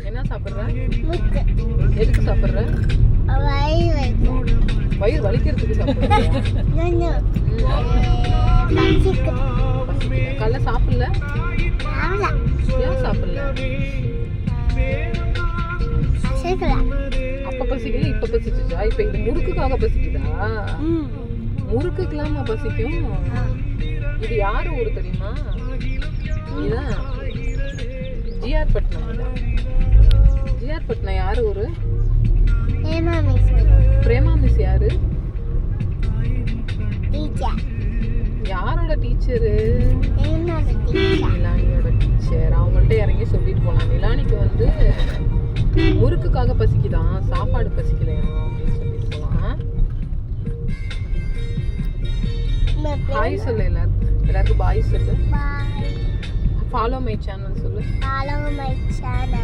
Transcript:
என்ன சாப்பிட்ற? எதுக்கு சாப்பிட்ற? வயிறு வலிக்கிறதுக்கு சாப்பிட்றியா? காலைல சாப்பிடல? ஏன் சாப்பிடல? அப்ப பசிக்கல, இப்ப பசிச்சுச்சா? இப்ப இது முறுக்குக்காக பசிக்குதா? முறுக்குக்கெல்லாமா பசிக்கும்? இது யாரு ஊரு தெரியுமா? இதுதான் ஜிஆர் பட்னம். ஜிஆர் பட்னம் யாரு ஊரு? பிரேமா மிஸ் யாரு? யாரோட டீச்சரு? நிலானியோட டீச்சர். அவங்கள்ட்ட இறங்கி சொல்லிட்டு போலாம். நிலானிக்கு வந்து முறுக்குக்காக பசிக்குதான், சாப்பாடு பசிக்கலையா அப்படின்னு சொல்லிட்டு போலாம். ஹாய் சொல்லு எல்லாருக்கும் பாய் சொல்லு. ஃபாலோ மை சேனல் சொல்லு. Follow my channel.